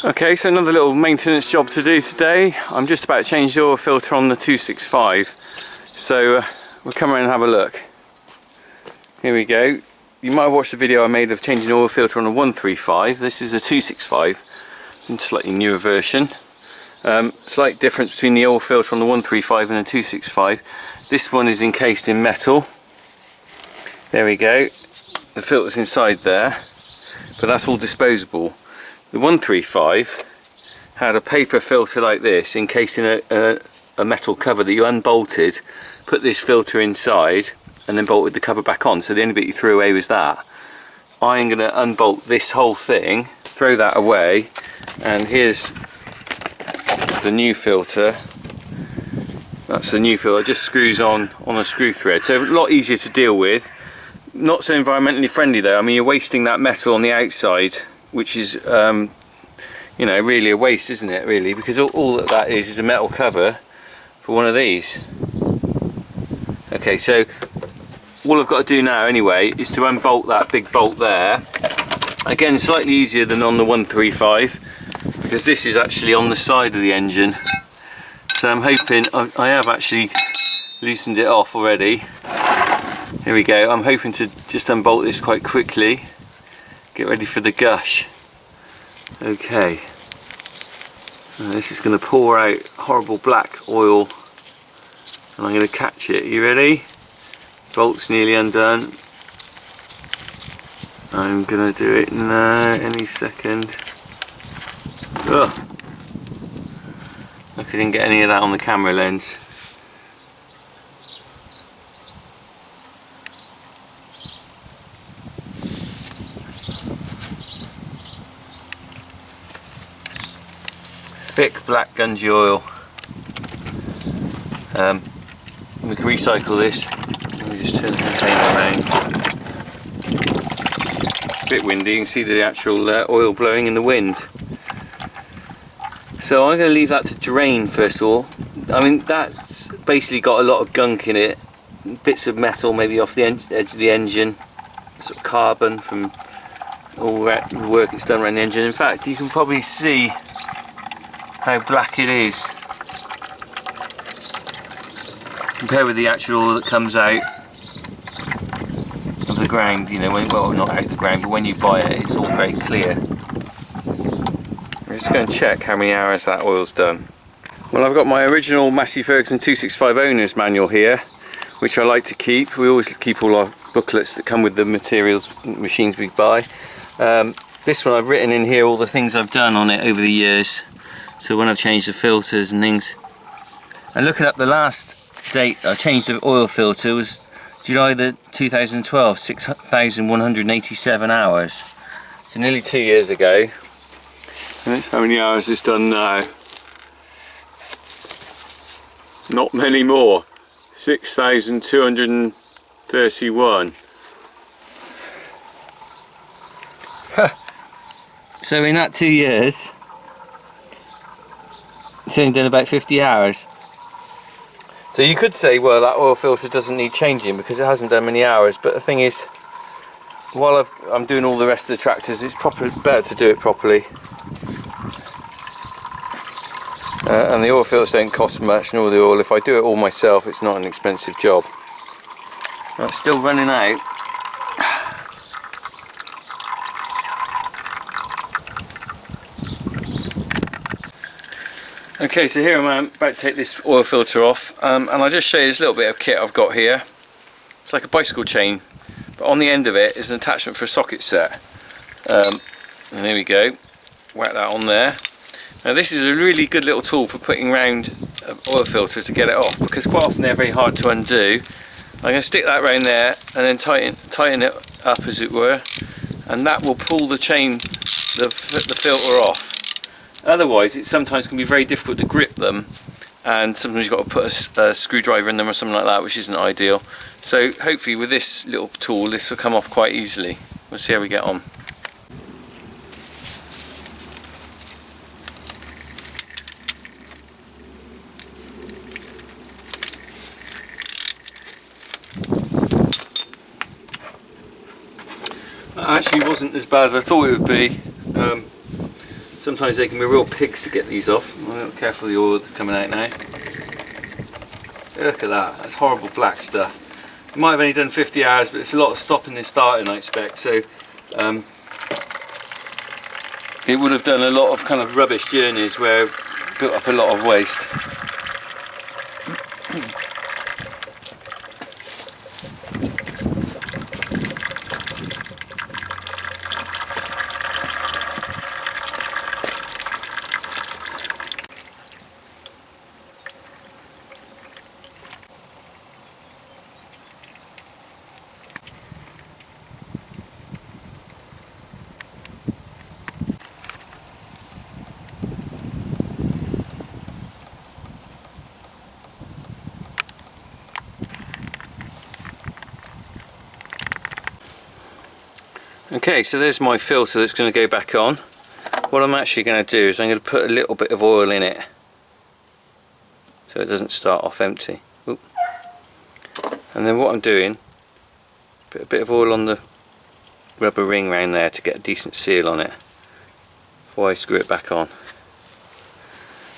Okay, so another little maintenance job to do today. I'm just about to change the oil filter on the 265. So we'll come around and have a look. Here we go. You might have watched the video I made of changing the oil filter on the 135. This is a 265, a slightly newer version. Slight difference between the oil filter on the 135 and the 265. This one is encased in metal. There we go. The filter's inside there, but that's all disposable. The 135 had a paper filter like this encased in a metal cover that you unbolted, put this filter inside and then bolted the cover back on, so the only bit you threw away was that. I'm going to unbolt this whole thing, throw that away, and here's the new filter. That's the new filter, it just screws on a screw thread, so a lot easier to deal with. Not so environmentally friendly though. I mean, you're wasting that metal on the outside, which is you know, really a waste, isn't it, really, because all that is a metal cover for one of these. Okay, so all I've got to do now anyway is to unbolt that big bolt there. Again, slightly easier than on the 135 because this is actually on the side of the engine, so I'm hoping I have actually loosened it off already. Here we go. I'm hoping to just unbolt this quite quickly. Get ready for the gush. Okay, this is going to pour out horrible black oil and I'm going to catch it. You ready? Bolt's nearly undone. I'm going to do it now, any second. Ugh. Look, I didn't get any of that on the camera lens. Thick black gungy oil. We can recycle this. Let me just turn the container around. It's a bit windy, you can see the actual oil blowing in the wind. So I'm going to leave that to drain first of all. I mean, that's basically got a lot of gunk in it. Bits of metal maybe off the edge of the engine. Sort of carbon from all the work it's done around the engine. In fact, you can probably see how black it is compared with the actual oil that comes out of the ground, you know, well, not out of the ground, but when you buy it, it's all very clear. I'm just going to check how many hours that oil's done. Well, I've got my original Massey Ferguson 265 owner's manual here, which I like to keep. We always keep all our booklets that come with the materials, machines we buy. This one I've written in here all the things I've done on it over the years. So when I've changed the filters and things, and looking up the last date I changed the oil filter was July the 2012, 6,187 hours. So nearly 2 years ago. And that's how many hours it's done now. Not many more. 6,231. So in that 2 years, it's only done about 50 hours. So you could say, well, that oil filter doesn't need changing because it hasn't done many hours, but the thing is, while I'm doing all the rest of the tractors, it's better to do it properly. And the oil filters don't cost much, nor the oil. If I do it all myself, it's not an expensive job. It's still running out. Okay, so here I'm about to take this oil filter off, and I'll just show you this little bit of kit I've got here. It's like a bicycle chain, but on the end of it is an attachment for a socket set. And there we go, whack that on there. Now this is a really good little tool for putting around an oil filter to get it off, because quite often they're very hard to undo. I'm going to stick that around there and then tighten it up, as it were, and that will pull the chain, the filter off. Otherwise it sometimes can be very difficult to grip them, and sometimes you've got to put a screwdriver in them or something like that, which isn't ideal. So hopefully with this little tool this will come off quite easily. We'll see how we get on. That actually wasn't as bad as I thought it would be. Sometimes they can be real pigs to get these off. Well, careful of the oil coming out now. Look at that, that's horrible black stuff. It might have only done 50 hours, but it's a lot of stopping and starting, I expect. So it would have done a lot of kind of rubbish journeys where it built up a lot of waste. Okay, so there's my filter that's going to go back on. What I'm actually going to do is I'm going to put a little bit of oil in it so it doesn't start off empty. Oop. And then what I'm doing, put a bit of oil on the rubber ring around there to get a decent seal on it before I screw it back on.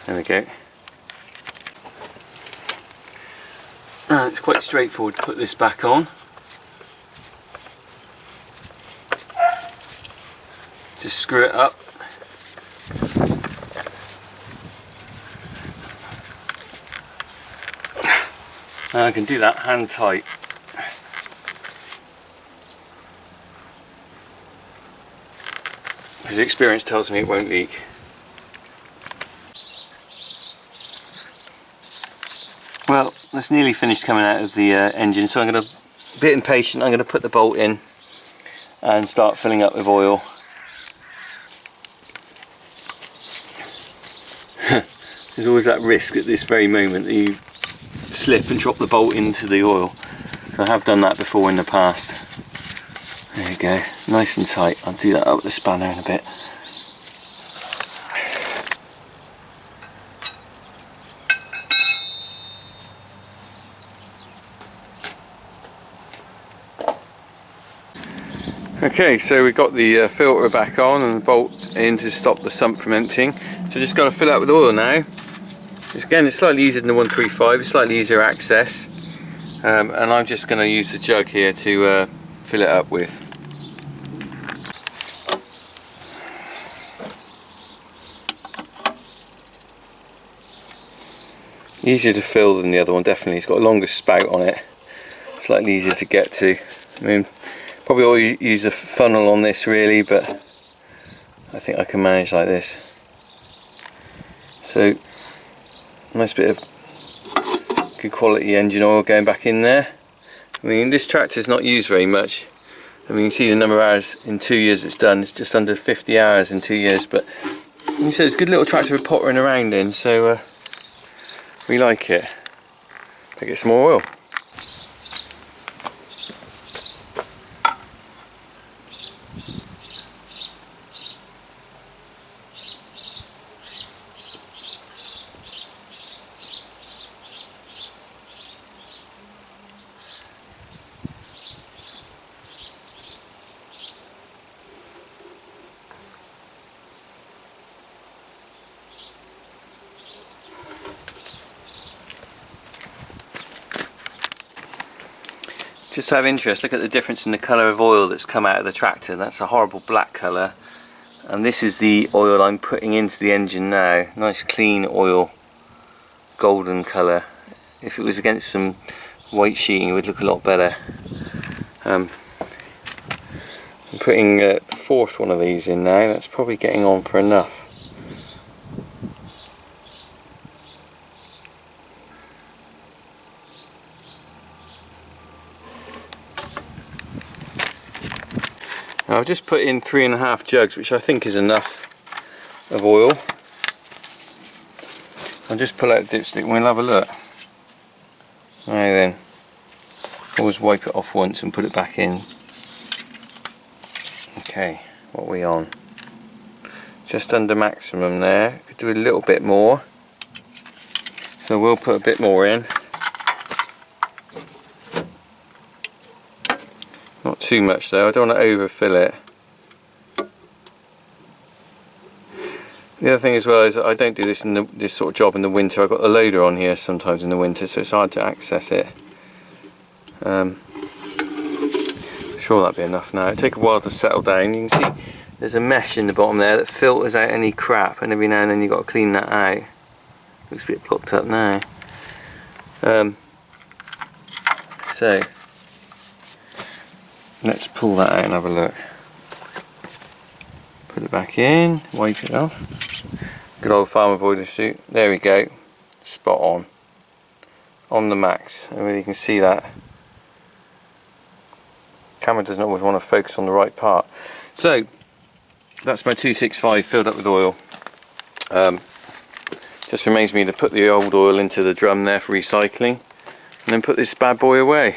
There we go. It's quite straightforward to put this back on. Just screw it up. And I can do that hand tight. Because experience tells me it won't leak. Well, that's nearly finished coming out of the engine, so I'm going to, a bit impatient, I'm going to put the bolt in and start filling up with oil. There's always that risk at this very moment that you slip and drop the bolt into the oil. So I have done that before in the past. There you go, nice and tight. I'll do that up with the spanner in a bit. Okay, so we've got the filter back on and the bolt in to stop the sump from emptying. So just got to fill it up with oil now. It's slightly easier than the 135, it's slightly easier access, and I'm just going to use the jug here to fill it up with. Easier to fill than the other one, definitely. It's got a longer spout on it, slightly easier to get to. I mean, probably ought to use a funnel on this really, but I think I can manage like this. So, nice bit of good quality engine oil going back in there. I mean, this tractor's not used very much. I mean, you can see the number of hours in 2 years it's done. It's just under 50 hours in 2 years, but you said it's a good little tractor with pottering around in, so we like it. Let's get some more oil. Just to have interest, look at the difference in the colour of oil that's come out of the tractor. That's a horrible black colour, and this is the oil I'm putting into the engine now. Nice clean oil, golden colour. If it was against some white sheeting it would look a lot better. I'm putting the fourth one of these in now. That's probably getting on for enough. I've just put in 3.5 jugs, which I think is enough of oil. I'll just pull out the dipstick and we'll have a look. Right then, always wipe it off once and put it back in. Okay, what are we on? Just under maximum there. Could do a little bit more. So we'll put a bit more in. Not too much though, I don't want to overfill it. The other thing as well is I don't do this in this sort of job in the winter. I've got the loader on here sometimes in the winter, so it's hard to access it. Sure, that'll be enough now. It'll take a while to settle down. You can see there's a mesh in the bottom there that filters out any crap, and every now and then you've got to clean that out. Looks a bit blocked up now. So let's pull that out and have a look. Put it back in, wipe it off. Good old farmer boiler suit. There we go. Spot on the max. I really can see that. Camera doesn't always want to focus on the right part. So that's my 265 filled up with oil. Just remains me to put the old oil into the drum there for recycling, and then put this bad boy away.